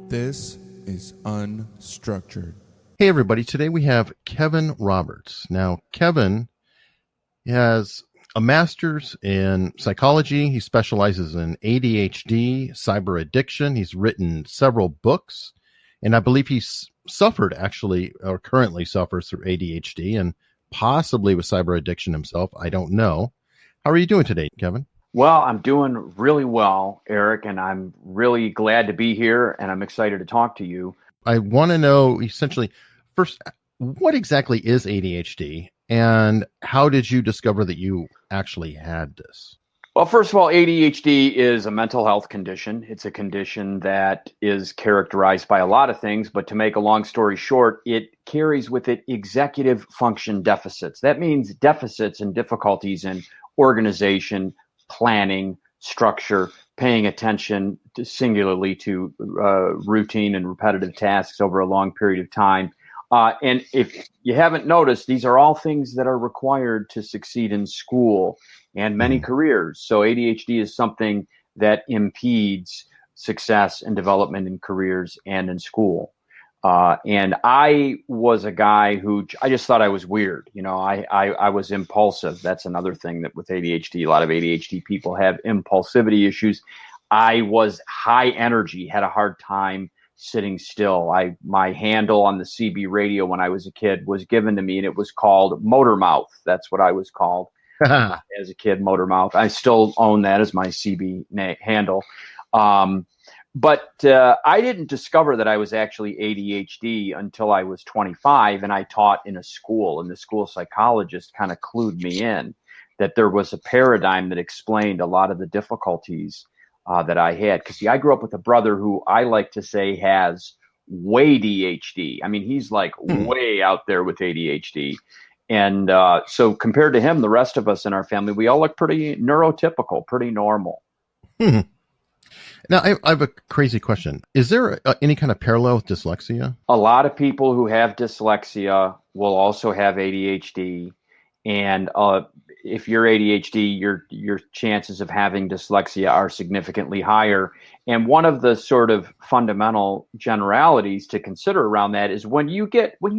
This is Unstructured. Hey, everybody. Today we have Kevin Roberts. Now, Kevin has a master's in psychology. He specializes in ADHD, cyber addiction. He's written several books, and I believe he's suffered actually, or currently suffers through ADHD and possibly with cyber addiction himself. I don't know. How are you doing today, Kevin? Well, I'm doing really well, Eric, and I'm really glad to be here, and I'm excited to talk to you. I want to know essentially, first, what exactly is ADHD, and how did you discover that you actually had this? Well, first of all, ADHD is a mental health condition. It's a condition that is characterized by a lot of things, but to make a long story short, it carries with it executive function deficits. That means deficits and difficulties in organization, planning, structure, paying attention singularly to routine and repetitive tasks over a long period of time. And if you haven't noticed, these are all things that are required to succeed in school and many careers. So ADHD is something that impedes success and development in careers and in school. And I was a guy who I just thought I was weird. You know, I was impulsive. That's another thing that with ADHD, a lot of ADHD people have impulsivity issues. I was high energy, had a hard time sitting still. My handle on the CB radio when I was a kid was given to me, and it was called Motor Mouth. That's what I was called as a kid, Motor Mouth. I still own that as my CB handle. But I didn't discover that I was actually ADHD until I was 25, and I taught in a school, and the school psychologist kind of clued me in that there was a paradigm that explained a lot of the difficulties that I had. Because, see, I grew up with a brother who I like to say has way ADHD. I mean, he's like way out there with ADHD. And so compared to him, the rest of us in our family, we all look pretty neurotypical, pretty normal. Now, I have a crazy question. Is there any kind of parallel with dyslexia? A lot of people who have dyslexia will also have ADHD. And if you're ADHD, your chances of having dyslexia are significantly higher. And one of the sort of fundamental generalities to consider around that is when you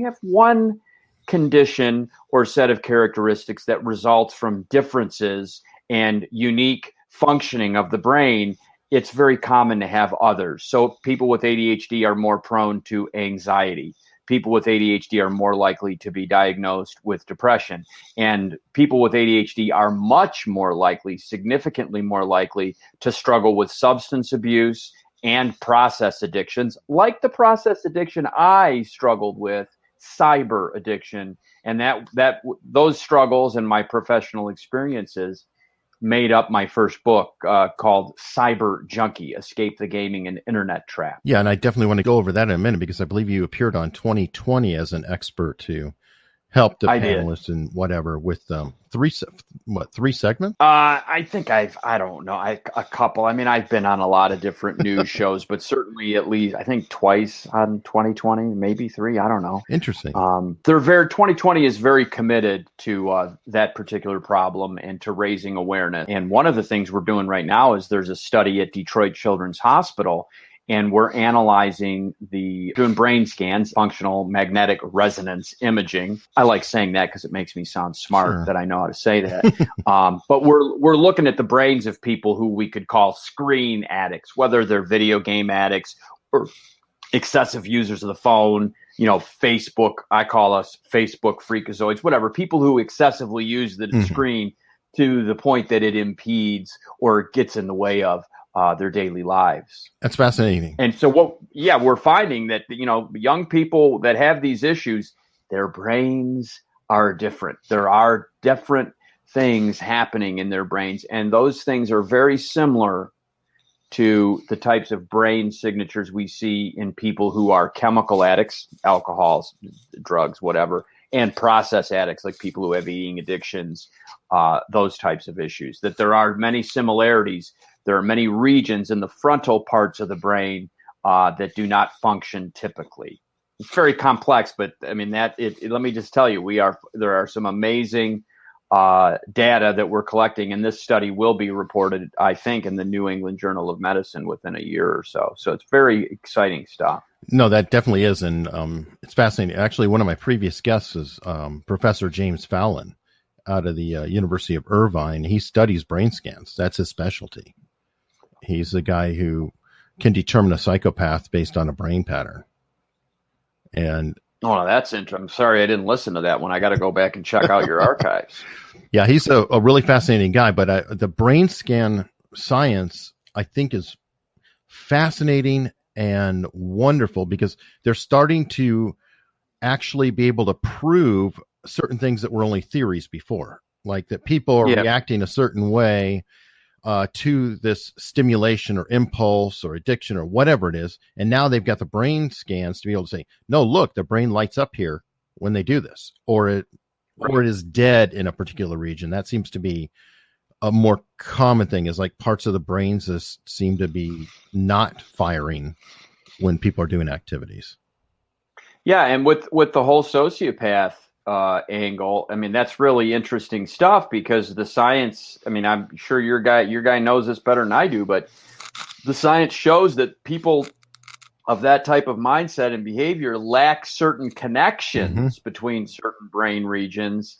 have one condition or set of characteristics that results from differences and unique functioning of the brain, it's very common to have others. So people with ADHD are more prone to anxiety. People with ADHD are more likely to be diagnosed with depression. And people with ADHD are much more likely, significantly more likely, to struggle with substance abuse and process addictions, like the process addiction I struggled with, cyber addiction. And those struggles and my professional experiences made up my first book called Cyber Junkie, Escape the Gaming and Internet Trap. Yeah, and I definitely want to go over that in a minute because I believe you appeared on 2020 as an expert to help the panelists and whatever with three segments? I think a couple. I mean, I've been on a lot of different news shows, but certainly at least I think twice on 2020, maybe three. I don't know. Interesting. 2020 is very committed to that particular problem and to raising awareness. And one of the things we're doing right now is there's a study at Detroit Children's Hospital, and we're analyzing doing brain scans, functional magnetic resonance imaging. I like saying that because it makes me sound smart that I know how to say that. But we're looking at the brains of people who we could call screen addicts, whether they're video game addicts or excessive users of the phone, Facebook. I call us Facebook freakazoids, whatever. People who excessively use the screen to the point that it impedes or gets in the way of their daily lives. That's fascinating. And so we're finding that, young people that have these issues, their brains are different. There are different things happening in their brains. And those things are very similar to the types of brain signatures we see in people who are chemical addicts, alcohols, drugs, whatever, and process addicts, like people who have eating addictions, those types of issues, that there are many similarities. There are many regions in the frontal parts of the brain that do not function typically. It's very complex, but I mean let me just tell you, there are some amazing data that we're collecting, and this study will be reported, I think, in the New England Journal of Medicine within a year or so. So it's very exciting stuff. No, that definitely is, and it's fascinating. Actually, one of my previous guests is Professor James Fallon out of the University of Irvine. He studies brain scans. That's his specialty. He's the guy who can determine a psychopath based on a brain pattern. And oh, that's interesting. I'm sorry I didn't listen to that one. I got to go back and check out your archives. yeah, he's a really fascinating guy. But the brain scan science, I think, is fascinating and wonderful because they're starting to actually be able to prove certain things that were only theories before, like that people are reacting a certain way to this stimulation or impulse or addiction or whatever it is. And now they've got the brain scans to be able to say, no, look, the brain lights up here when they do this, or it is dead in a particular region. That seems to be a more common thing, is like parts of the brains that seem to be not firing when people are doing activities. Yeah. And with the whole sociopath angle, I mean, that's really interesting stuff because the science, I mean, I'm sure your guy knows this better than I do, but the science shows that people of that type of mindset and behavior lack certain connections between certain brain regions.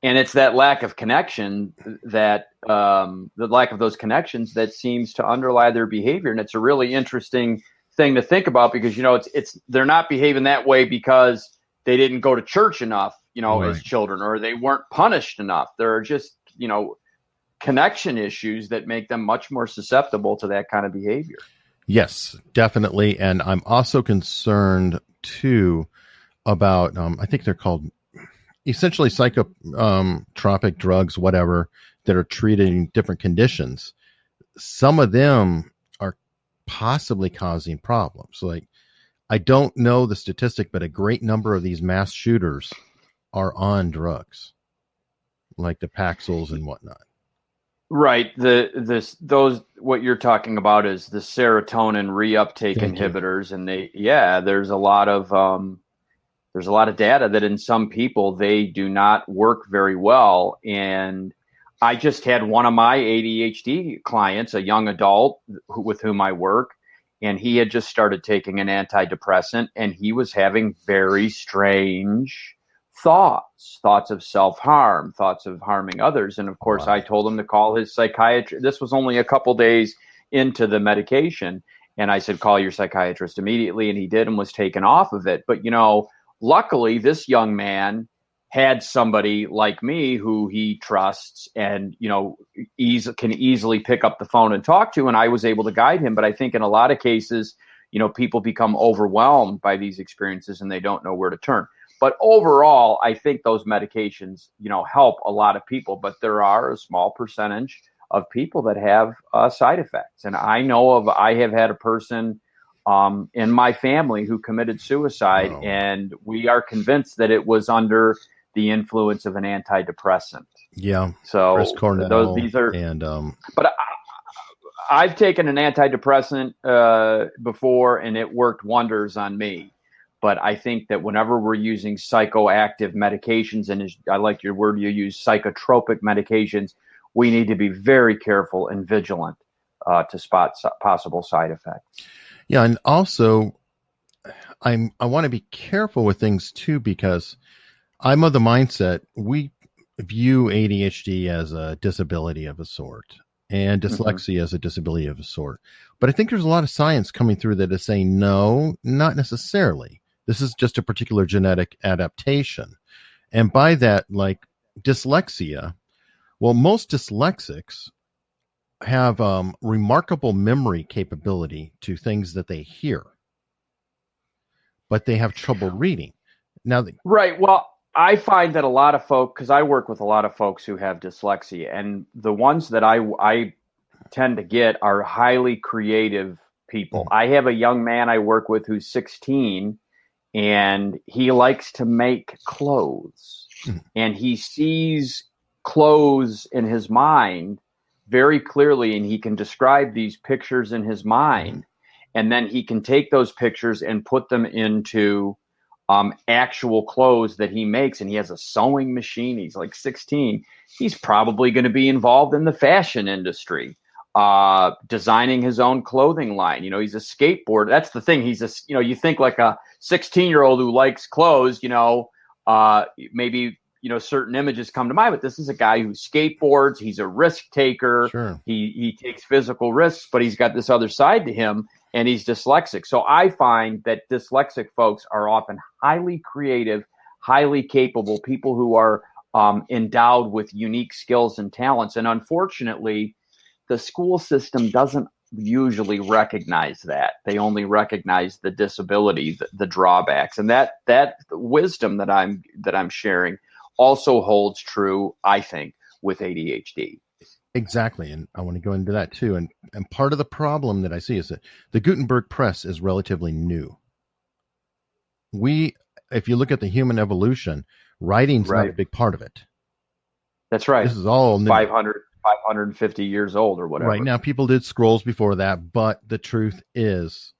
And it's that lack of connection that the lack of those connections that seems to underlie their behavior. And it's a really interesting thing to think about because, you know, it's they're not behaving that way because they didn't go to church enough, you know, as children, or they weren't punished enough. There are just, you know, connection issues that make them much more susceptible to that kind of behavior. Yes, definitely. And I'm also concerned too about, I think they're called essentially psychotropic drugs, whatever, that are treating different conditions. Some of them are possibly causing problems. Like, I don't know the statistic, but a great number of these mass shooters are on drugs, like the Paxils and whatnot. Right. Those what you're talking about is the serotonin reuptake inhibitors, and there's a lot of data that in some people they do not work very well. And I just had one of my ADHD clients, a young adult with whom I work, and he had just started taking an antidepressant, and he was having very strange thoughts of self-harm, thoughts of harming others. And of course, I told him to call his psychiatrist. This was only a couple days into the medication. And I said, call your psychiatrist immediately. And he did, and was taken off of it. But, you know, luckily, this young man had somebody like me who he trusts and, you know, can easily pick up the phone and talk to. And I was able to guide him. But I think in a lot of cases, you know, people become overwhelmed by these experiences and they don't know where to turn. But overall, I think those medications, you know, help a lot of people. But there are a small percentage of people that have side effects. And I have had a person in my family who committed suicide, and we are convinced that it was under the influence of an antidepressant. Yeah. So Chris Cornell, these are, and but I've taken an antidepressant before, and it worked wonders on me. But I think that whenever we're using psychoactive medications, and I like your word you use, psychotropic medications, we need to be very careful and vigilant to spot possible side effects. Yeah, and also I want to be careful with things too, because I'm of the mindset we view ADHD as a disability of a sort and dyslexia as a disability of a sort. But I think there's a lot of science coming through that is saying, no, not necessarily. This is just a particular genetic adaptation. And by that, like dyslexia, well, most dyslexics have remarkable memory capability to things that they hear, but they have trouble reading. Now, right. Well, I find that a lot of folks, because I work with a lot of folks who have dyslexia, and the ones that I tend to get are highly creative people. I have a young man I work with who's 16, and he likes to make clothes, and he sees clothes in his mind very clearly, and he can describe these pictures in his mind, and then he can take those pictures and put them into actual clothes that he makes, and he has a sewing machine. He's like 16. He's probably going to be involved in the fashion industry, designing his own clothing line. He's a skateboarder. That's the thing. You think like a 16-year-old who likes clothes, maybe, certain images come to mind, but this is a guy who skateboards. He's a risk taker. Sure. He takes physical risks, but he's got this other side to him, and he's dyslexic. So I find that dyslexic folks are often highly creative, highly capable people who are endowed with unique skills and talents. And unfortunately, the school system doesn't usually recognize that. They only recognize the disability, the drawbacks. And that wisdom that I'm sharing also holds true, I think, with ADHD. Exactly. And I want to go into that too. And part of the problem that I see is that the Gutenberg press is relatively new. If you look at the human evolution, writing's not a big part of it. That's right. This is all new. 550 years old or whatever. Right. Now, people did scrolls before that, but the truth is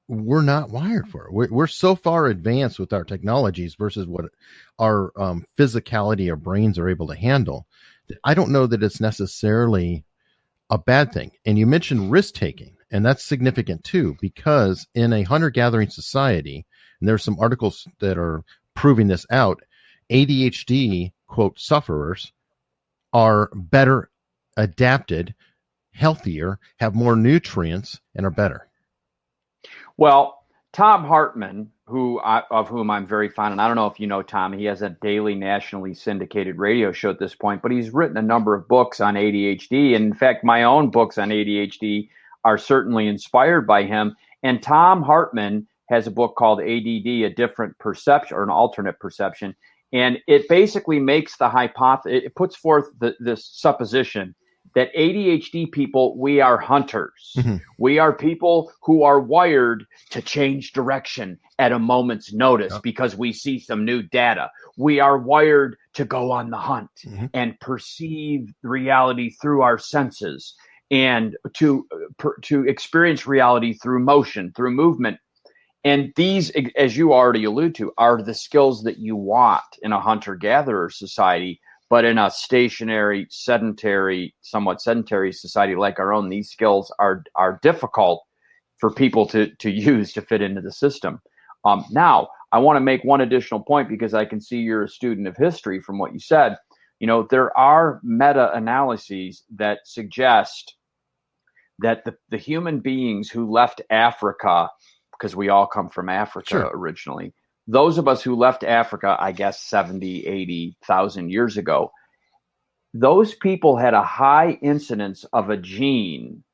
we're not wired for it. We're so far advanced with our technologies versus what our physicality, our brains are able to handle. I don't know that it's necessarily a bad thing. And you mentioned risk taking, and that's significant too, because in a hunter-gathering society, and there's some articles that are proving this out, ADHD, quote, sufferers are better adapted, healthier, have more nutrients, and are better. Well, Tom Hartman, of whom I'm very fond, and I don't know if you know Tom, he has a daily nationally syndicated radio show at this point, but he's written a number of books on ADHD. And in fact, my own books on ADHD are certainly inspired by him. And Tom Hartman has a book called ADD, A Different Perception, or an Alternate Perception. And it basically makes the hypothesis, it puts forth this supposition that ADHD people, we are hunters. Mm-hmm. We are people who are wired to change direction at a moment's notice because we see some new data. We are wired to go on the hunt and perceive reality through our senses and to experience reality through motion, through movement. And these, as you already allude to, are the skills that you want in a hunter-gatherer society. But in a stationary, somewhat sedentary society like our own, these skills are difficult for people to use to fit into the system. Now, I want to make one additional point because I can see you're a student of history from what you said. There are meta-analyses that suggest that the human beings who left Africa, because we all come from Africa originally, those of us who left Africa, I guess 70, 80,000 years ago, those people had a high incidence of a gene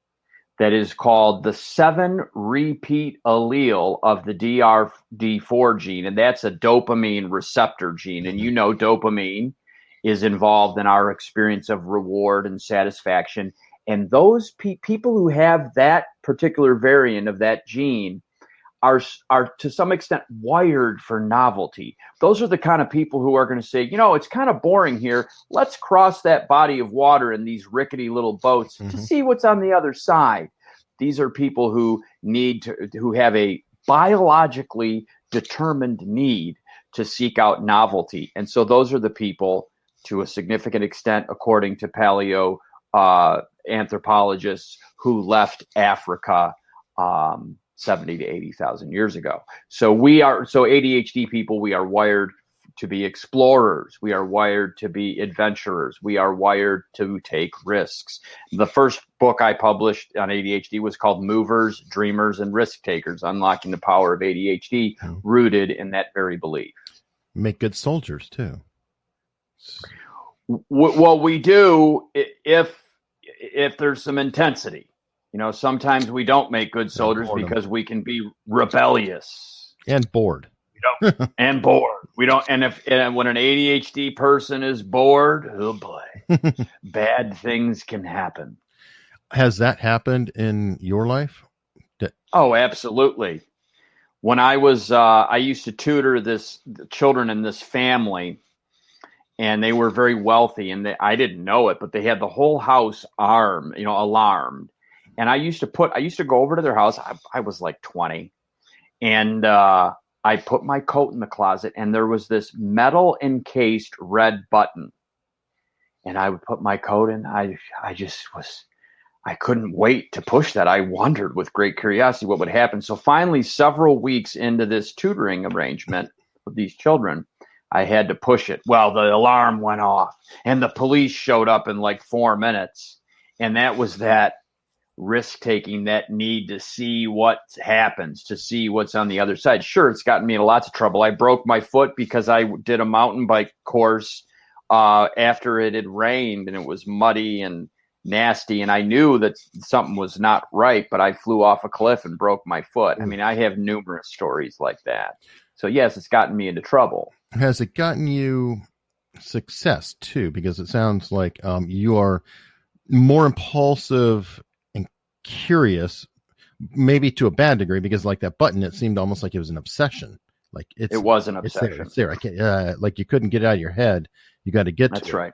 that is called the 7-repeat allele of the DRD4 gene, and that's a dopamine receptor gene. And dopamine is involved in our experience of reward and satisfaction. And those people who have that particular variant of that gene are to some extent wired for novelty. Those are the kind of people who are going to say, it's kind of boring here. Let's cross that body of water in these rickety little boats to see what's on the other side. These are people who who have a biologically determined need to seek out novelty. And so those are the people, to a significant extent, according to paleo anthropologists, who left Africa 70 to 80,000 years ago. So ADHD people, we are wired to be explorers. We are wired to be adventurers. We are wired to take risks. The first book I published on ADHD was called Movers, Dreamers, and Risk Takers, Unlocking the Power of ADHD, rooted in that very belief. Make good soldiers too. Well, we do if there's some intensity. Sometimes we don't make good soldiers because we can be rebellious and bored. And bored. We don't. And when an ADHD person is bored, oh boy, bad things can happen. Has that happened in your life? Oh, absolutely. When I was, I used to tutor the children in this family, and they were very wealthy, and I didn't know it, but they had the whole house alarmed. And I used to go over to their house. I was like 20, and I put my coat in the closet, and there was this metal encased red button. And I would put my coat in. I couldn't wait to push that. I wondered with great curiosity what would happen. So finally, several weeks into this tutoring arrangement with these children, I had to push it. Well, the alarm went off and the police showed up in like 4 minutes. And that was that risk taking, that need to see what happens, to see what's on the other side. Sure, it's gotten me in lots of trouble. I broke my foot because I did a mountain bike course after it had rained and it was muddy and nasty, and I knew that something was not right, but I flew off a cliff and broke my foot. I mean, I have numerous stories like that. So yes, it's gotten me into trouble. Has it gotten you success too? Because it sounds like you are more impulsive and curious, maybe to a bad degree, because like that button, it semed almost like it was an obsession. Like it was an obsession. It's there. I can't, like you couldn't get it out of your head. You got to get to it. That's right.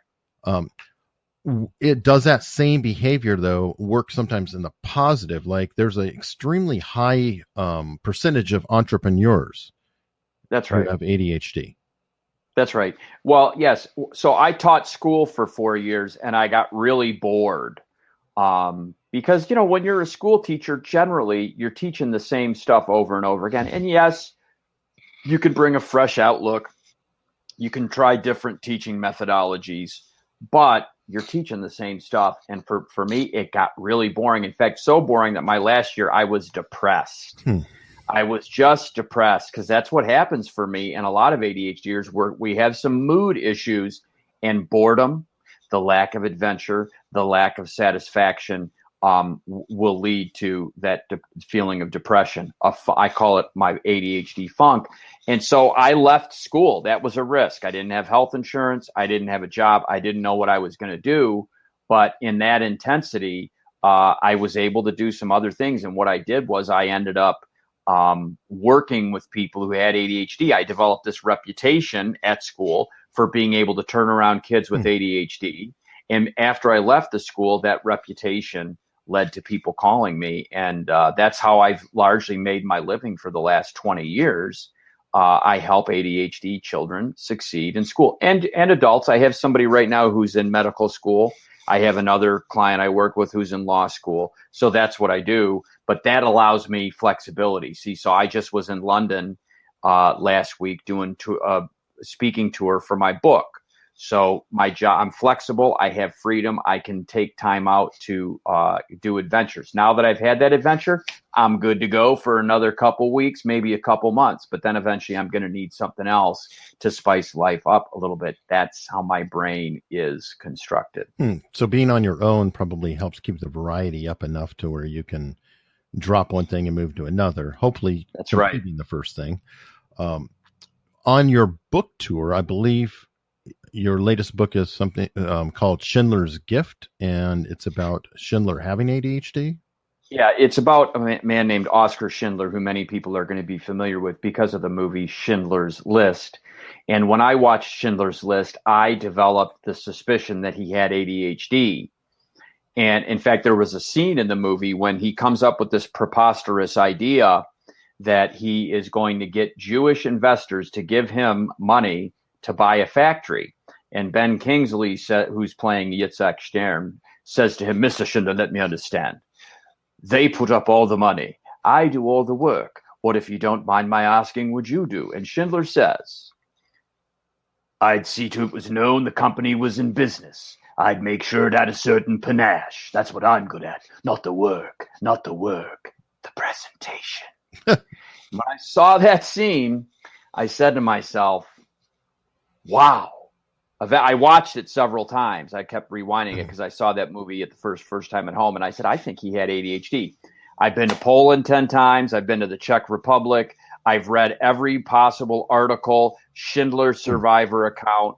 It does that same behavior though work sometimes in the positive. Like there's an extremely high percentage of entrepreneurs that's right who have ADHD. That's right. Well, yes. So I taught school for 4 years and I got really bored because, you know, when you're a school teacher, generally you're teaching the same stuff over and over again. And yes, you can bring a fresh outlook. You can try different teaching methodologies, but you're teaching the same stuff. And for me, it got really boring. In fact, so boring that my last year I was depressed. I was just depressed because that's what happens for me and a lot of ADHDers, where we have some mood issues, and boredom, the lack of adventure, the lack of satisfaction will lead to that feeling of depression. I call it my ADHD funk. And so I left school. That was a risk. I didn't have health insurance. I didn't have a job. I didn't know what I was going to do. But in that intensity, I was able to do some other things. And what I did was I ended up working with people who had ADHD. I developed this reputation at school for being able to turn around kids with ADHD. And after I left the school, that reputation led to people calling me. And that's how I've largely made my living for the last 20 years. I help ADHD children succeed in school and adults. I have somebody right now who's in medical school. I have another client I work with who's in law school. So that's what I do. But that allows me flexibility. See, so I just was in London last week doing a speaking tour for my book. So my job, I'm flexible. I have freedom. I can take time out to do adventures. Now that I've had that adventure, I'm good to go for another couple weeks, maybe a couple months. But then eventually I'm going to need something else to spice life up a little bit. That's how my brain is constructed. So being on your own probably helps keep the variety up enough to where you can drop one thing and move to another. Hopefully that's right. Completing the first thing. On your book tour, I believe your latest book is something called Schindler's Gift, and it's about Schindler having ADHD. Yeah, it's about a man named Oskar Schindler, who many people are going to be familiar with because of the movie Schindler's List. And when I watched Schindler's List, I developed the suspicion that he had ADHD. And in fact, there was a scene in the movie when he comes up with this preposterous idea that he is going to get Jewish investors to give him money to buy a factory. And Ben Kingsley, who's playing Yitzhak Stern, says to him, "Mr. Schindler, let me understand. They put up all the money. I do all the work. What, if you don't mind my asking, would you do?" And Schindler says, "I'd see to it was known the company was in business. I'd make sure it had a certain panache. That's what I'm good at. Not the work, the presentation." When I saw that scene, I said to myself, wow. I watched it several times. I kept rewinding it because I saw that movie at the first time at home. And I said, I think he had ADHD. I've been to Poland 10 times. I've been to the Czech Republic. I've read every possible article, Schindler survivor account,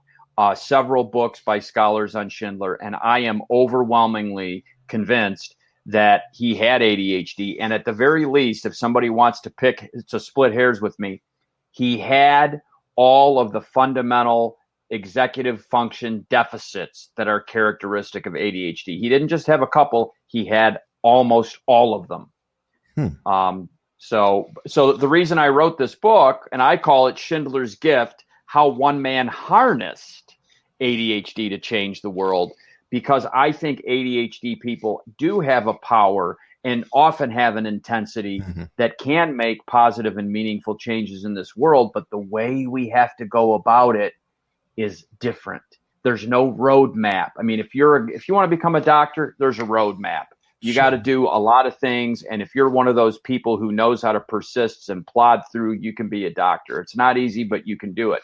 several books by scholars on Schindler. And I am overwhelmingly convinced that he had ADHD. And at the very least, if somebody wants to split hairs with me, he had all of the fundamental executive function deficits that are characteristic of ADHD. He didn't just have a couple, he had almost all of them. So the reason I wrote this book, and I call it Schindler's Gift, how one man harnessed ADHD to change the world, because I think ADHD people do have a power and often have an intensity that can make positive and meaningful changes in this world. But the way we have to go about it is different. There's no roadmap. I mean, if you want to become a doctor, there's a roadmap. You got to do a lot of things. And if you're one of those people who knows how to persist and plod through, you can be a doctor. It's not easy, but you can do it.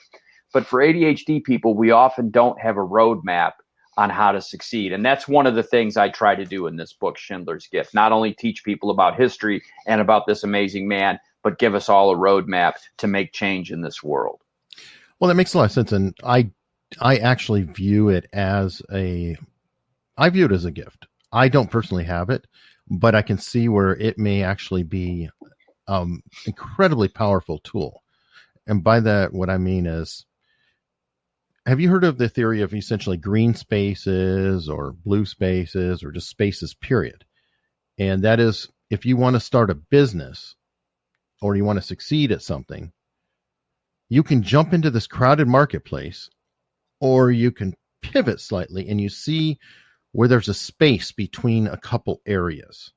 But for ADHD people, we often don't have a roadmap on how to succeed. And that's one of the things I try to do in this book, Schindler's Gift. Not only teach people about history and about this amazing man, but give us all a roadmap to make change in this world. Well, that makes a lot of sense. And I actually view it as a gift. I don't personally have it, but I can see where it may actually be incredibly powerful tool. And by that, what I mean is, have you heard of the theory of essentially green spaces or blue spaces or just spaces, period? And that is, if you want to start a business or you want to succeed at something, you can jump into this crowded marketplace, or you can pivot slightly and you see where there's a space between a couple areas.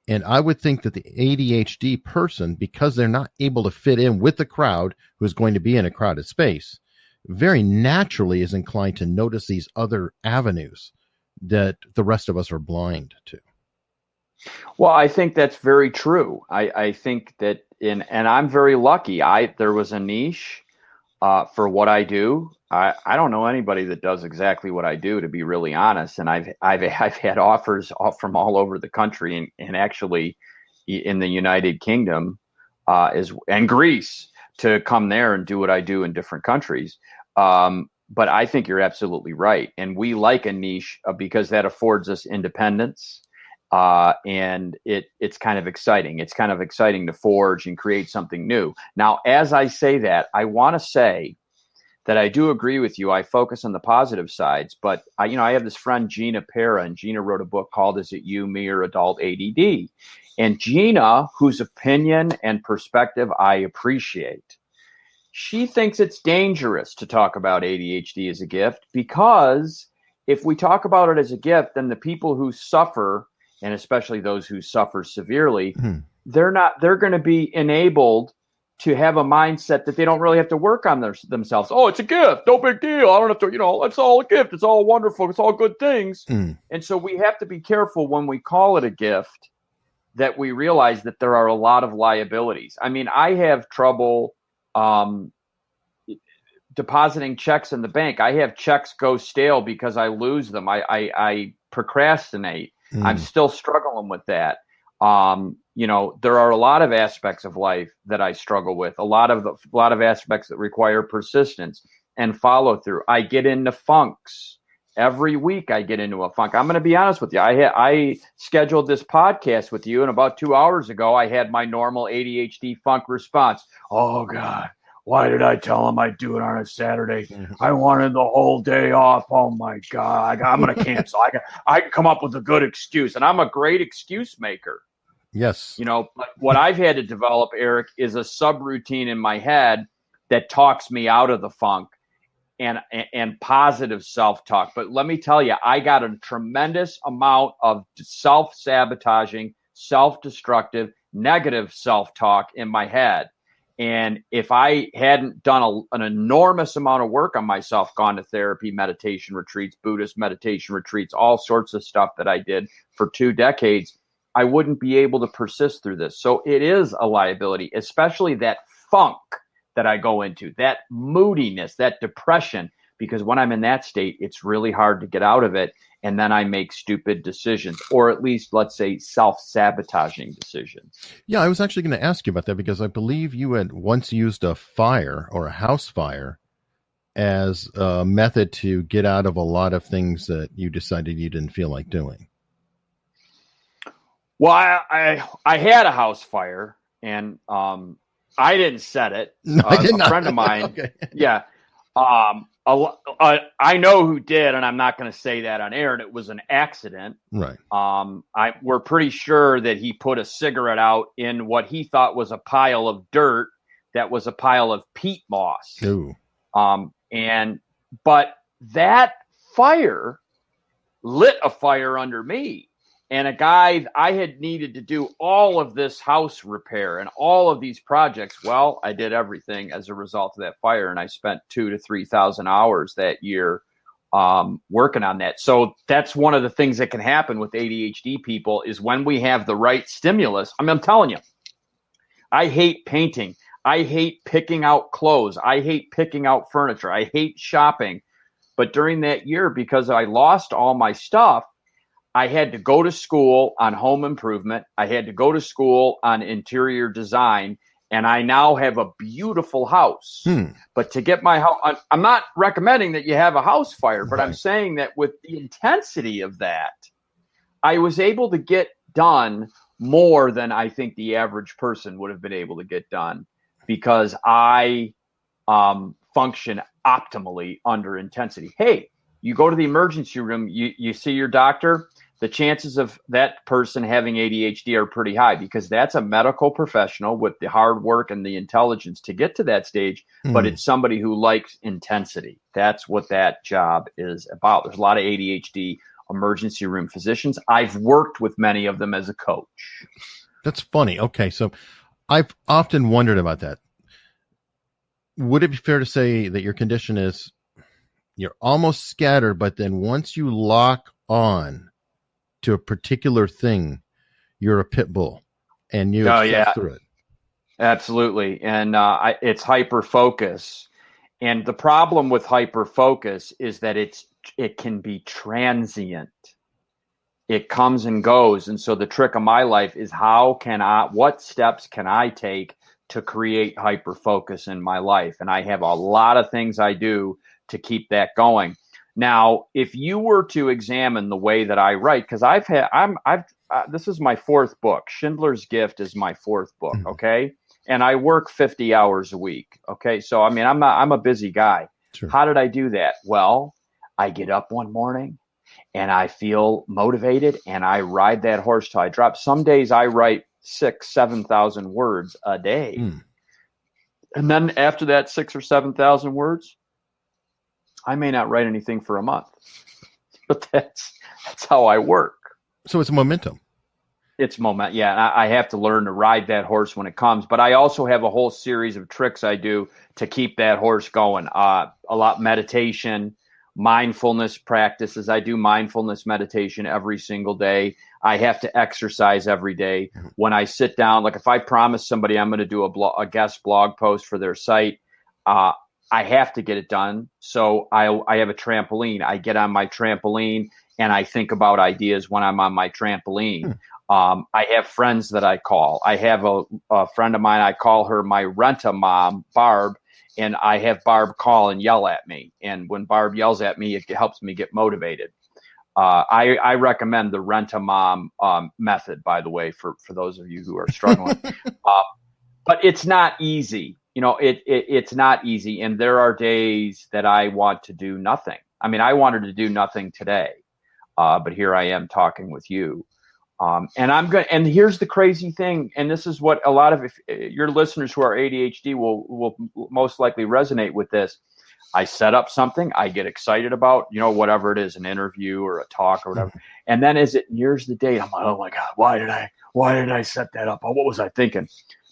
And I would think that the ADHD person, because they're not able to fit in with the crowd who's going to be in a crowded space, very naturally is inclined to notice these other avenues that the rest of us are blind to. Well, I think that's very true. I think that and I'm very lucky. There was a niche for what I do. I don't know anybody that does exactly what I do, to be really honest. And I've had offers from all over the country and actually in the United Kingdom and Greece to come there and do what I do in different countries. But I think you're absolutely right. And we like a niche because that affords us independence. And it's kind of exciting. It's kind of exciting to forge and create something new. Now, as I say that, I want to say that I do agree with you. I focus on the positive sides, but I have this friend, Gina Para, and Gina wrote a book called Is It You, Me, or Adult ADD? And Gina, whose opinion and perspective I appreciate, she thinks it's dangerous to talk about ADHD as a gift, because if we talk about it as a gift, then the people who suffer, and especially those who suffer severely, they're going to be enabled to have a mindset that they don't really have to work on themselves. Oh, it's a gift. No big deal. I don't have to, it's all a gift. It's all wonderful. It's all good things. And so we have to be careful when we call it a gift, that we realize that there are a lot of liabilities. I mean, I have trouble depositing checks in the bank. I have checks go stale because I lose them. I procrastinate. I'm still struggling with that. There are a lot of aspects of life that I struggle with, a lot of aspects that require persistence and follow through. I get into funks. Every week I get into a funk. I'm going to be honest with you. I scheduled this podcast with you, and about 2 hours ago, I had my normal ADHD funk response. Oh, God. Why did I tell him I'd do it on a Saturday? I wanted the whole day off. Oh, my God. I'm going to cancel. I can come up with a good excuse, and I'm a great excuse maker. Yes. But what I've had to develop, Eric, is a subroutine in my head that talks me out of the funk and positive self-talk. But let me tell you, I got a tremendous amount of self-sabotaging, self-destructive, negative self-talk in my head. And if I hadn't done an enormous amount of work on myself, gone to therapy, meditation retreats, Buddhist meditation retreats, all sorts of stuff that I did for 2 decades, I wouldn't be able to persist through this. So it is a liability, especially that funk that I go into, that moodiness, that depression, because when I'm in that state, it's really hard to get out of it. And then I make stupid decisions, or at least, let's say, self-sabotaging decisions. Yeah, I was actually going to ask you about that, because I believe you had once used a fire or a house fire as a method to get out of a lot of things that you decided you didn't feel like doing. Well, I had a house fire, and I didn't set it. No, I did not. A friend of mine, Okay. yeah, I know who did, and I'm not going to say that on air, and it was an accident. Right. We're pretty sure that he put a cigarette out in what he thought was a pile of dirt that was a pile of peat moss. Ooh. But that fire lit a fire under me. And a guy, I had needed to do all of this house repair and all of these projects. Well, I did everything as a result of that fire, and I spent 2,000 to 3,000 hours that year working on that. So that's one of the things that can happen with ADHD people is when we have the right stimulus. I mean, I'm telling you, I hate painting. I hate picking out clothes. I hate picking out furniture. I hate shopping. But during that year, because I lost all my stuff, I had to go to school on home improvement. I had to go to school on interior design, and I now have a beautiful house. But to get my house, I'm not recommending that you have a house fire, but I'm saying that with the intensity of that, I was able to get done more than I think the average person would have been able to get done because I function optimally under intensity. Hey, you go to the emergency room, you see your doctor, the chances of that person having ADHD are pretty high because that's a medical professional with the hard work and the intelligence to get to that stage, but it's somebody who likes intensity. That's what that job is about. There's a lot of ADHD emergency room physicians. I've worked with many of them as a coach. That's funny. Okay, so I've often wondered about that. Would it be fair to say that your condition is you're almost scattered, but then once you lock on to a particular thing, you're a pit bull and you obsess through it? Absolutely. And it's hyper focus. And the problem with hyper focus is that it can be transient. It comes and goes. And so the trick of my life is what steps can I take to create hyper focus in my life? And I have a lot of things I do to keep that going. Now, if you were to examine the way that I write, because this is my fourth book. Schindler's Gift is my fourth book. Okay. And I work 50 hours a week. Okay. So, I mean, I'm a busy guy. Sure. How did I do that? Well, I get up one morning and I feel motivated and I ride that horse till I drop. Some days I write 7,000 words a day. And then after that 6,000 or 7,000 words, I may not write anything for a month, but that's how I work. So it's momentum. It's moment. Yeah. I have to learn to ride that horse when it comes, but I also have a whole series of tricks I do to keep that horse going. A lot meditation, mindfulness practices. I do mindfulness meditation every single day. I have to exercise every day. When I sit down, like if I promise somebody I'm going to do a guest blog post for their site, I have to get it done. So I have a trampoline. I get on my trampoline and I think about ideas when I'm on my trampoline. I have friends that I call. I have a friend of mine, I call her my rent-a-mom, Barb, and I have Barb call and yell at me. And when Barb yells at me, it helps me get motivated. I recommend the rent-a-mom method, by the way, for those of you who are struggling. But it's not easy. You know, it's not easy. And there are days that I want to do nothing. I mean, I wanted to do nothing today, but here I am talking with you. And here's the crazy thing. And this is what a lot of your listeners who are ADHD will most likely resonate with this. I set up something I get excited about, whatever it is, an interview or a talk or whatever. And then as it nears the date, I'm like, oh my God, why did I set that up? What was I thinking?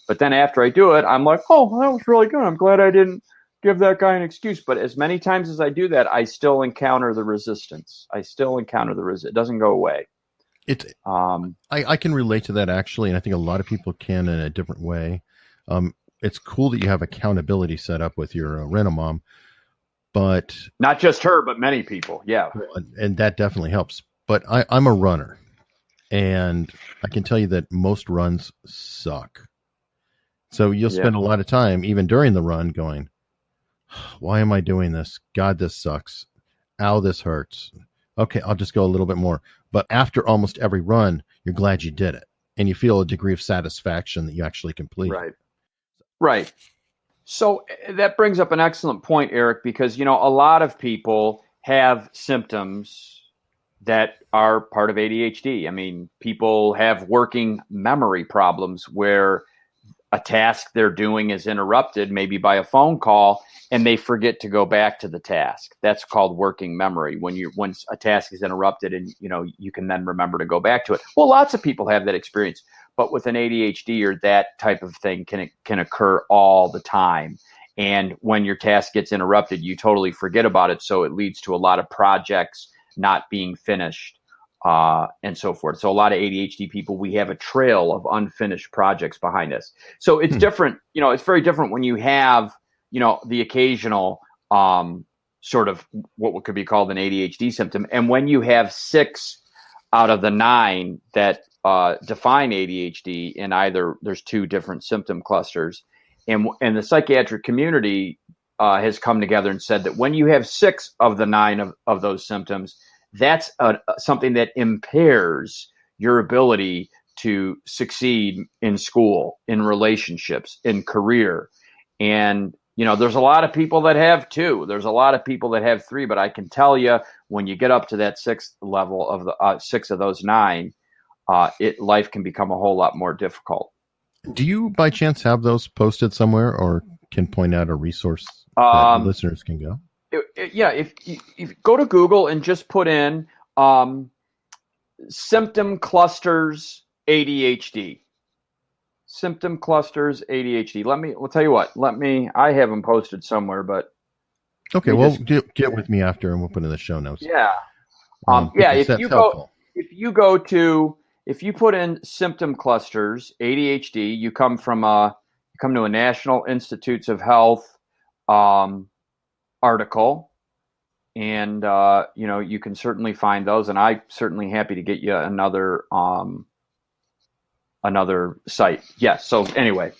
But then after I do it, I'm like, oh, that was really good. I'm glad I didn't give that guy an excuse. But as many times as I do that, I still encounter the resistance. It doesn't go away. I can relate to that actually, and I think a lot of people can in a different way. It's cool that you have accountability set up with your rent-a-mom, but not just her, but many people. Yeah, and that definitely helps. But I'm a runner, and I can tell you that most runs suck. So you'll spend a lot of time, even during the run, going, why am I doing this? God, this sucks. Ow, this hurts. Okay, I'll just go a little bit more. But after almost every run, you're glad you did it. And you feel a degree of satisfaction that you actually completed. Right. So that brings up an excellent point, Eric, because, a lot of people have symptoms that are part of ADHD. I mean, people have working memory problems where a task they're doing is interrupted, maybe by a phone call, and they forget to go back to the task. That's called working memory. When a task is interrupted and you can then remember to go back to it. Well, lots of people have that experience, but with an ADHD or that type of thing can occur all the time. And when your task gets interrupted, you totally forget about it. So it leads to a lot of projects not being finished. And so forth. So a lot of ADHD people, we have a trail of unfinished projects behind us. So it's different. It's very different when you have, the occasional sort of what could be called an ADHD symptom. And when you have 6 out of the 9 that define ADHD, in either there's 2 different symptom clusters. And the psychiatric community has come together and said that when you have 6 of the 9 of those symptoms, that's something that impairs your ability to succeed in school, in relationships, in career. And, there's a lot of people that have 2. There's a lot of people that have 3. But I can tell you, when you get up to that 6th level of the 6 of those 9, life can become a whole lot more difficult. Do you, by chance, have those posted somewhere, or can point out a resource that listeners can go? If you go to Google and just put in symptom clusters ADHD. Symptom clusters ADHD. We'll tell you what. I have them posted somewhere, but okay. Well, get with me after, and we'll put in the show notes. Yeah. If you put in symptom clusters ADHD, you come to a National Institutes of Health article, and you can certainly find those, and I'm certainly happy to get you another site. Yes. So anyway,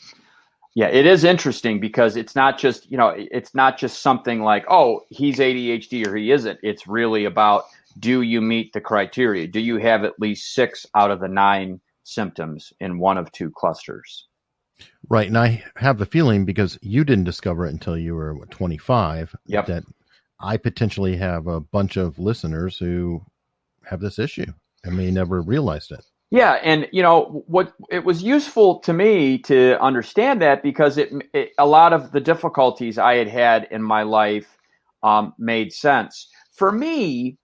yeah, it is interesting because it's not just something like, oh, he's ADHD or he isn't. It's really about, do you meet the criteria? Do you have at least 6 out of the 9 symptoms in one of 2 clusters? Right. And I have a feeling, because you didn't discover it until you were 25, yep, that I potentially have a bunch of listeners who have this issue and may never realized it. Yeah. And, what it was useful to me to understand that, because a lot of the difficulties I had in my life made sense. For me,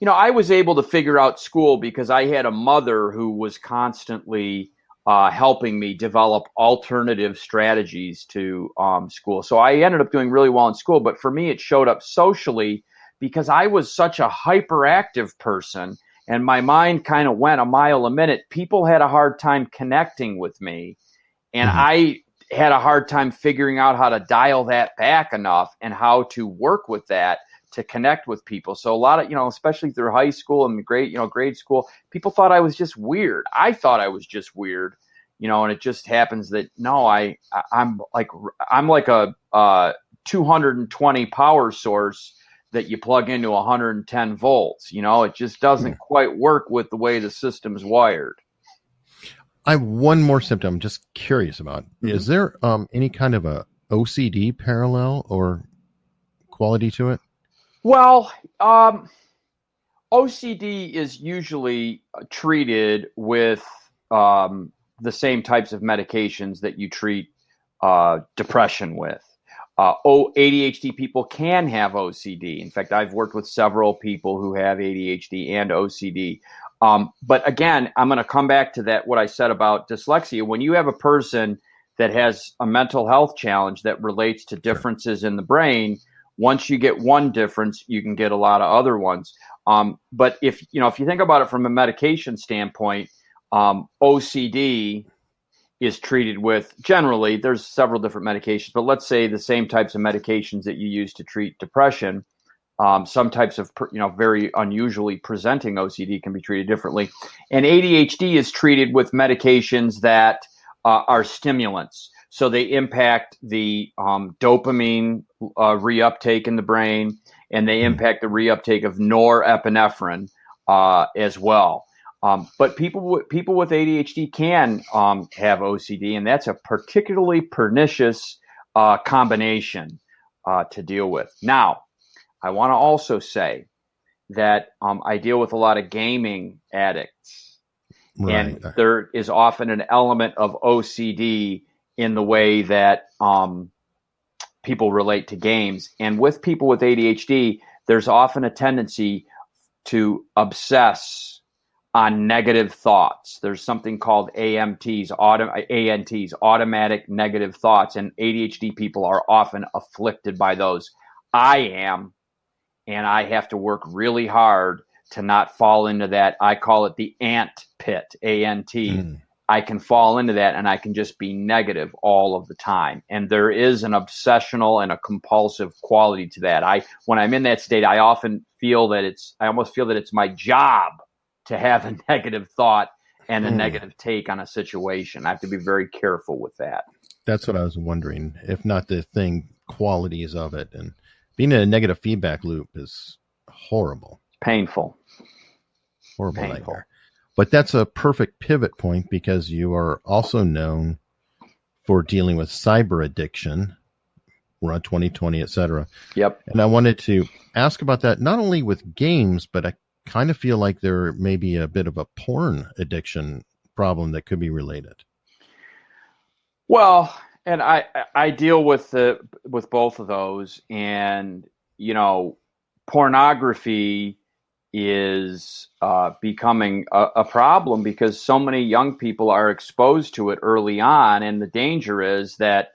I was able to figure out school because I had a mother who was constantly helping me develop alternative strategies to school. So I ended up doing really well in school. But for me, it showed up socially because I was such a hyperactive person and my mind kind of went a mile a minute. People had a hard time connecting with me. And I had a hard time figuring out how to dial that back enough and how to work with that to connect with people. So a lot of, especially through high school and grade school, people thought I was just weird. I thought I was just weird, and it just happens that no, I'm like a 220 power source that you plug into 110 volts. It just doesn't quite work with the way the system's wired. I have one more symptom I'm just curious about. Is there any kind of a OCD parallel or quality to it? Well, OCD is usually treated with the same types of medications that you treat depression with. ADHD people can have OCD. In fact, I've worked with several people who have ADHD and OCD. But again, I'm going to come back to that, what I said about dyslexia. When you have a person that has a mental health challenge that relates to differences in the brain, once you get one difference, you can get a lot of other ones. But if you think about it from a medication standpoint, OCD is treated with, generally, there's several different medications, but let's say the same types of medications that you use to treat depression. Some types of, very unusually presenting OCD can be treated differently. And ADHD is treated with medications that are stimulants. So they impact the dopamine reuptake in the brain, and they impact the reuptake of norepinephrine as well. But people with ADHD can have OCD, and that's a particularly pernicious combination to deal with. Now, I want to also say that I deal with a lot of gaming addicts, Right. and there is often an element of OCD in the way that people relate to games. And with people with ADHD, there's often a tendency to obsess on negative thoughts. There's something called ANTs, automatic negative thoughts, and ADHD people are often afflicted by those. I am, and I have to work really hard to not fall into that. I call it the ant pit, ANT. I can fall into that, and I can just be negative all of the time. And there is an obsessional and a compulsive quality to that. When I'm in that state, I often feel that I almost feel that it's my job to have a negative thought and a negative take on a situation. I have to be very careful with that. That's what I was wondering, if not the qualities of it. And being in a negative feedback loop is horrible. Painful. Horrible nightmare. But that's a perfect pivot point, because you are also known for dealing with cyber addiction. We're on 2020, et cetera. Yep. And I wanted to ask about that, not only with games, but I kind of feel like there may be a bit of a porn addiction problem that could be related. Well, and I deal with both of those, and pornography is becoming a problem because so many young people are exposed to it early on, and the danger is that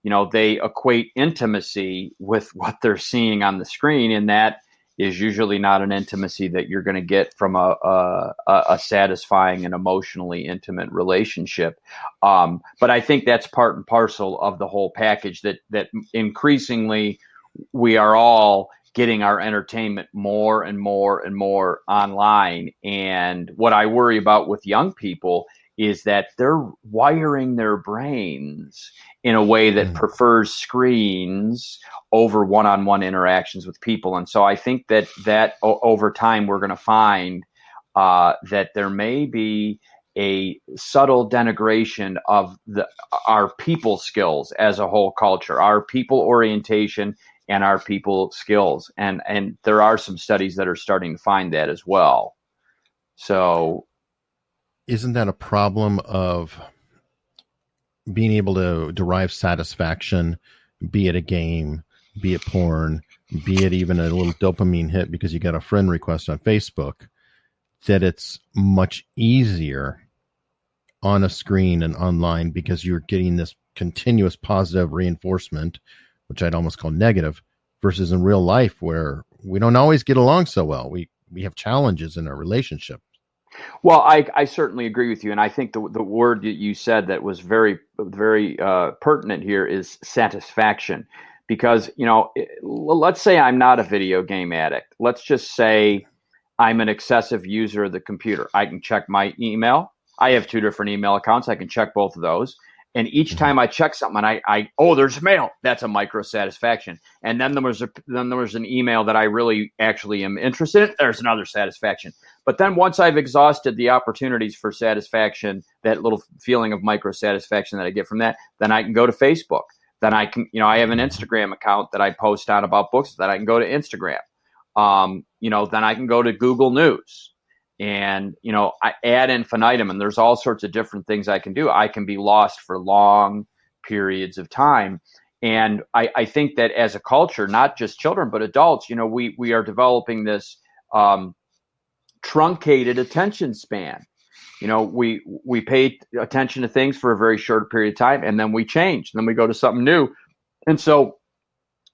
they equate intimacy with what they're seeing on the screen, and that is usually not an intimacy that you're going to get from a satisfying and emotionally intimate relationship. But I think that's part and parcel of the whole package, that increasingly we are all getting our entertainment more and more and more online. And what I worry about with young people is that they're wiring their brains in a way that prefers screens over one-on-one interactions with people. And so I think that over time we're going to find that there may be a subtle denigration of our people skills as a whole culture, our people orientation, and our people skills. And there are some studies that are starting to find that as well. So isn't that a problem of being able to derive satisfaction, be it a game, be it porn, be it even a little dopamine hit because you got a friend request on Facebook, that it's much easier on a screen and online because you're getting this continuous positive reinforcement, which I'd almost call negative, versus in real life where we don't always get along so well. We have challenges in our relationship. Well, I certainly agree with you. And I think the word that you said that was very, very pertinent here is satisfaction. Because, let's say I'm not a video game addict. Let's just say I'm an excessive user of the computer. I can check my email. I have 2 different email accounts. I can check both of those. And each time I check something, there's mail. That's a micro satisfaction. And then there was an email that I really actually am interested in. There's another satisfaction. But then once I've exhausted the opportunities for satisfaction, that little feeling of micro satisfaction that I get from that, then I can go to Facebook. Then I can, I have an Instagram account that I post on about books that I can go to Instagram. Then I can go to Google News. And, I ad infinitum, and there's all sorts of different things I can do. I can be lost for long periods of time. And I think that as a culture, not just children, but adults, we are developing this truncated attention span. We pay attention to things for a very short period of time, and then we change. And then we go to something new. And so,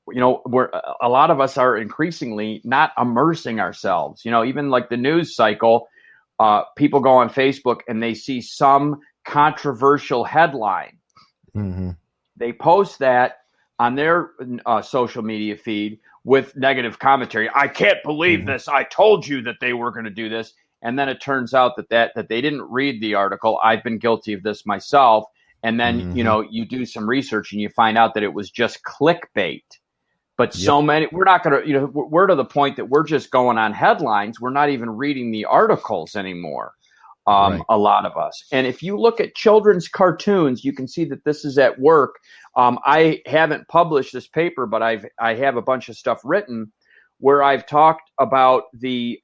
a lot of us are increasingly not immersing ourselves. Even like the news cycle, people go on Facebook and they see some controversial headline. Mm-hmm. They post that on their social media feed with negative commentary. I can't believe this. I told you that they were going to do this. And then it turns out that they didn't read the article. I've been guilty of this myself. And then, you do some research and you find out that it was just clickbait. But so many, we're not going to, we're to the point that we're just going on headlines. We're not even reading the articles anymore. Right. a lot of us. And if you look at children's cartoons, you can see that this is at work. I haven't published this paper, but I have a bunch of stuff written where I've talked about the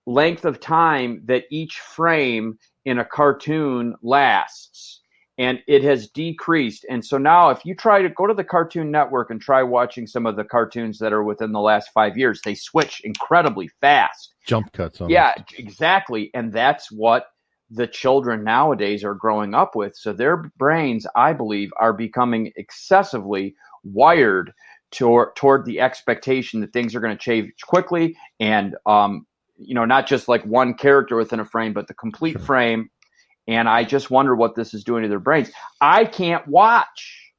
length of time that each frame in a cartoon lasts, and it has decreased. And so now if you try to go to the Cartoon Network and try watching some of the cartoons that are within the last 5 years, they switch incredibly fast. Jump cuts on. Yeah, exactly. And that's what the children nowadays are growing up with. So their brains, I believe, are becoming excessively wired toward the expectation that things are going to change quickly, and not just like one character within a frame, but the complete Sure. frame. And I just wonder what this is doing to their brains. I can't watch,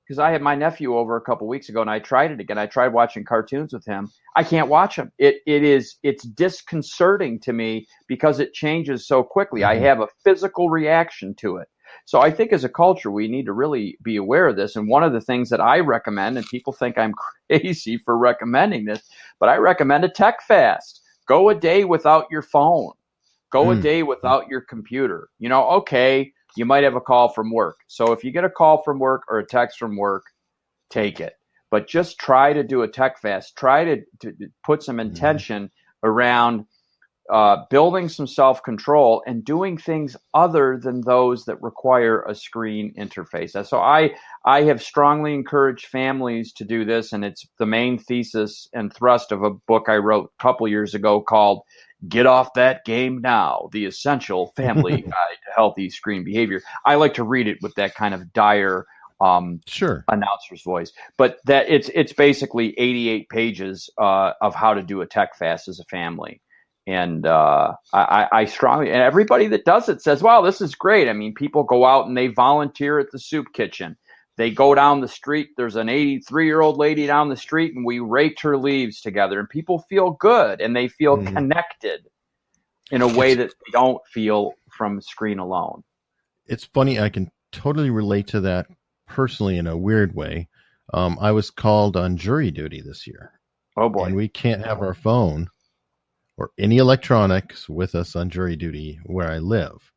because I had my nephew over a couple weeks ago and I tried it again. I tried watching cartoons with him. I can't watch them. It's disconcerting to me because it changes so quickly. I have a physical reaction to it. So I think as a culture, we need to really be aware of this. And one of the things that I recommend, and people think I'm crazy for recommending this, but I recommend a tech fast. Go a day without your phone. Go a day without your computer. Okay, you might have a call from work. So if you get a call from work or a text from work, take it. But just try to do a tech fast. Try to put some intention around building some self-control and doing things other than those that require a screen interface. So I have strongly encouraged families to do this, and it's the main thesis and thrust of a book I wrote a couple years ago called Get Off That Game Now, The Essential Family Guide to Healthy Screen Behavior. I like to read it with that kind of dire announcer's voice, but that it's basically 88 pages of how to do a tech fast as a family. And I strongly, and everybody that does it says, wow, this is great. I mean, people go out and they volunteer at the soup kitchen. They go down the street. There's an 83-year-old lady down the street, and we raked her leaves together, and people feel good and they feel connected in a way that they don't feel from screen alone. It's funny. I can totally relate to that personally in a weird way. I was called on jury duty this year. Oh boy. And we can't have our phone or any electronics with us on jury duty where I live.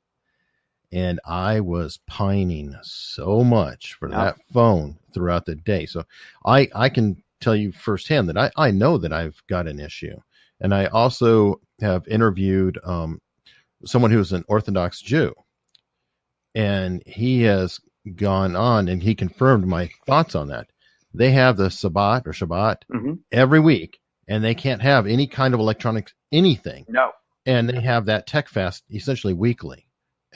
And I was pining so much for that phone throughout the day. So I can tell you firsthand that I know that I've got an issue. And I also have interviewed someone who's an Orthodox Jew. And he has gone on and he confirmed my thoughts on that. They have the Shabbat every week, and they can't have any kind of electronics, anything. No. And they have that tech fast essentially weekly.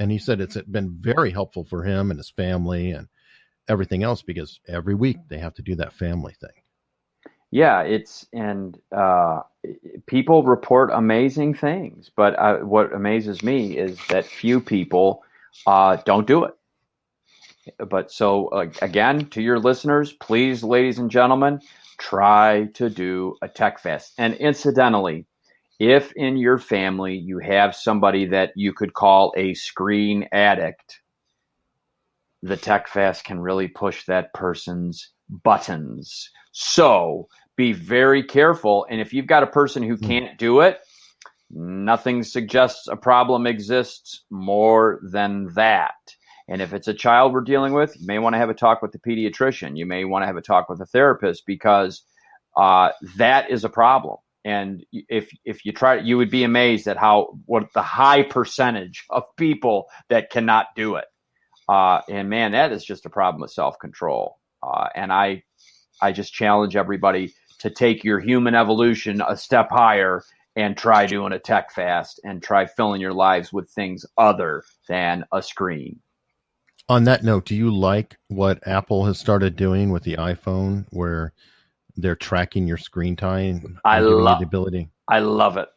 And he said it's been very helpful for him and his family and everything else, because every week they have to do that family thing. Yeah, people report amazing things, but what amazes me is that few people don't do it. But so again, to your listeners, please, ladies and gentlemen, try to do a tech fast. And incidentally, if in your family you have somebody that you could call a screen addict, the tech fast can really push that person's buttons. So be very careful. And if you've got a person who can't do it, nothing suggests a problem exists more than that. And if it's a child we're dealing with, you may want to have a talk with the pediatrician. You may want to have a talk with a therapist, because that is a problem. And if you try, you would be amazed at what the high percentage of people that cannot do it. And man, that is just a problem with self-control. And I just challenge everybody to take your human evolution a step higher and try doing a tech fast and try filling your lives with things other than a screen. On that note, do you like what Apple has started doing with the iPhone, where they're tracking your screen time? I love the ability. I love it.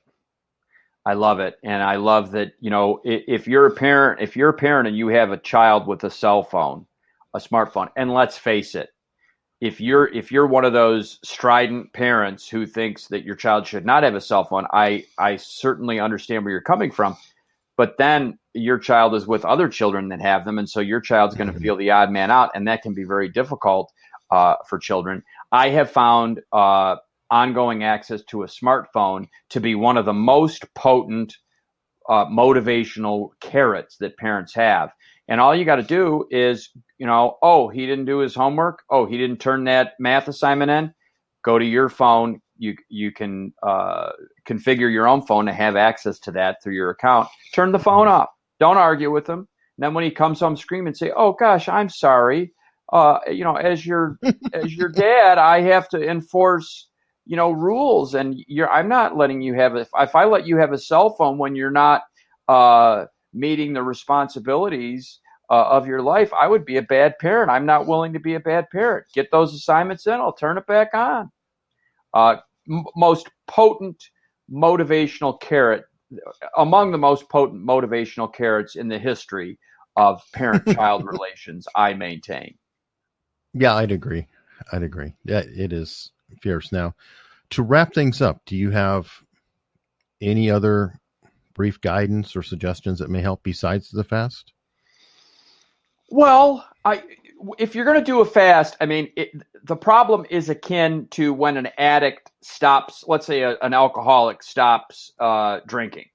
I love it. And I love that, if you're a parent and you have a child with a cell phone, a smartphone, and let's face it, if you're one of those strident parents who thinks that your child should not have a cell phone, I certainly understand where you're coming from. But then your child is with other children that have them, and so your child's going to feel the odd man out, and that can be very difficult for children. I have found ongoing access to a smartphone to be one of the most potent motivational carrots that parents have. And all you got to do is, oh, he didn't do his homework. Oh, he didn't turn that math assignment in. Go to your phone. You can configure your own phone to have access to that through your account. Turn the phone off. Don't argue with him. And then when he comes home screaming, say, "Oh gosh, I'm sorry. As your dad, I have to enforce rules, and I'm not letting you have it. If I let you have a cell phone when you're not meeting the responsibilities of your life, I would be a bad parent. I'm not willing to be a bad parent. Get those assignments in. I'll turn it back on." Most potent motivational carrot, among the most potent motivational carrots in the history of parent-child relations, I maintain. Yeah, I'd agree. Yeah, it is fierce. Now, to wrap things up, do you have any other brief guidance or suggestions that may help besides the fast? Well, if you're going to do a fast, the problem is akin to when an addict stops, let's say an alcoholic stops drinking.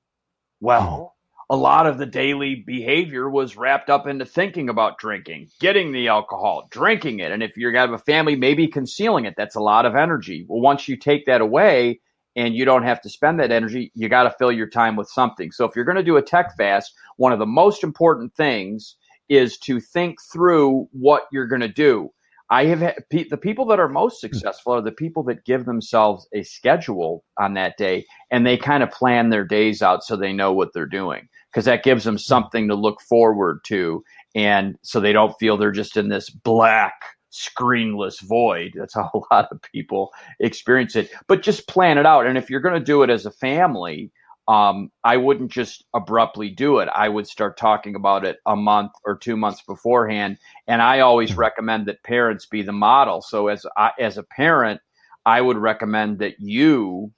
Well, a lot of the daily behavior was wrapped up into thinking about drinking, getting the alcohol, drinking it. And if you have a family, maybe concealing it. That's a lot of energy. Well, once you take that away and you don't have to spend that energy, you got to fill your time with something. So if you're going to do a tech fast, one of the most important things is to think through what you're going to do. The people that are most successful are the people that give themselves a schedule on that day, and they kind of plan their days out so they know what they're doing, because that gives them something to look forward to, and so they don't feel they're just in this black screenless void. That's how a lot of people experience it. But just plan it out. And if you're going to do it as a family, I wouldn't just abruptly do it. I would start talking about it a month or 2 months beforehand. And I always recommend that parents be the model. So as a parent, I would recommend that you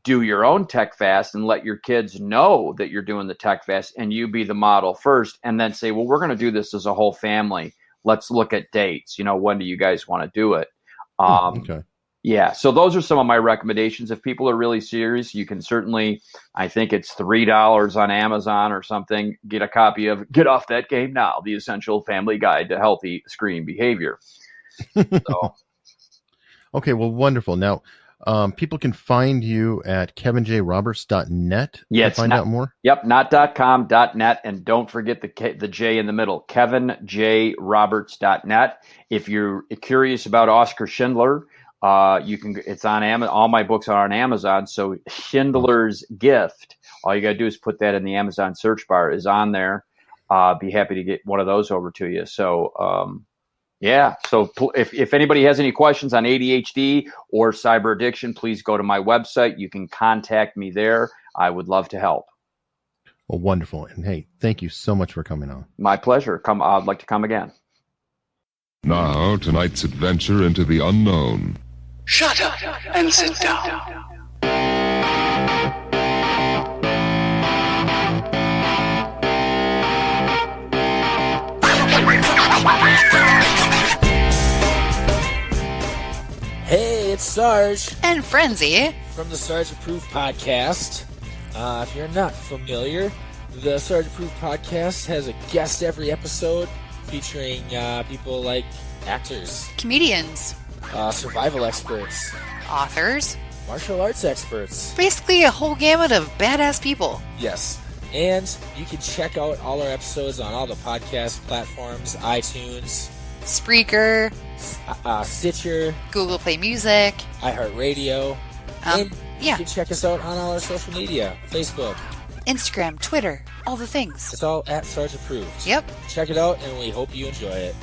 do your own tech fast and let your kids know that you're doing the tech fast, and you be the model first, and then say, well, we're going to do this as a whole family. Let's look at dates. When do you guys want to do it? Okay. Yeah, so those are some of my recommendations. If people are really serious, you can certainly, I think it's $3 on Amazon or something, get a copy of Get Off That Game Now, The Essential Family Guide to Healthy Screen Behavior. So. Okay, well, wonderful. Now, people can find you at kevinjroberts.net to find out more? Yep, not .com, .net, and don't forget the J in the middle, kevinjroberts.net. If you're curious about Oskar Schindler, it's on Amazon. All my books are on Amazon. So Schindler's Gift, all you got to do is put that in the Amazon search bar, is on there. Be happy to get one of those over to you. So, yeah. So if anybody has any questions on ADHD or cyber addiction, please go to my website. You can contact me there. I would love to help. Well, wonderful. And hey, thank you so much for coming on. My pleasure. I'd like to come again. Now, tonight's adventure into the unknown. Shut up and sit down. Hey, it's Sarge And Frenzy. from the Sarge Approved Podcast. If you're not familiar, the Sarge Approved Podcast has a guest every episode featuring people like actors, Comedians. Survival experts, Authors. martial arts experts. Basically a whole gamut of badass people. Yes. And you can check out all our episodes on all the podcast platforms, iTunes, Spreaker. Stitcher, Google Play Music. iHeartRadio. And yeah. you can check us out on all our social media, Facebook. Instagram, Twitter, all the things. It's all at Sarge Approved. Yep. Check it out, and we hope you enjoy it.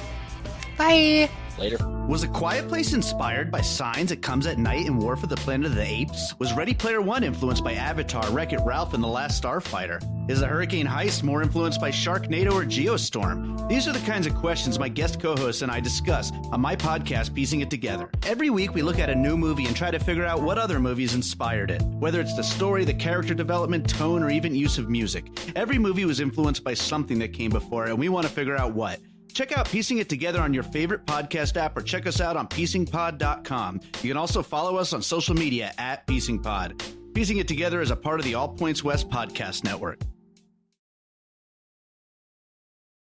Bye. Later. Was A Quiet Place inspired by Signs It Comes at Night and War for the Planet of the Apes? Was Ready Player One influenced by Avatar, Wreck-It Ralph, and The Last Starfighter? Is The Hurricane Heist more influenced by Sharknado or Geostorm? These are the kinds of questions my guest co-hosts and I discuss on my podcast, Piecing It Together. Every week we look at a new movie and try to figure out what other movies inspired it. Whether it's the story, the character development, tone, or even use of music. Every movie was influenced by something that came before, and we want to figure out what. Check out Piecing It Together on your favorite podcast app, or check us out on piecingpod.com. You can also follow us on social media at piecingpod. piecing it together as a part of the All Points West podcast network.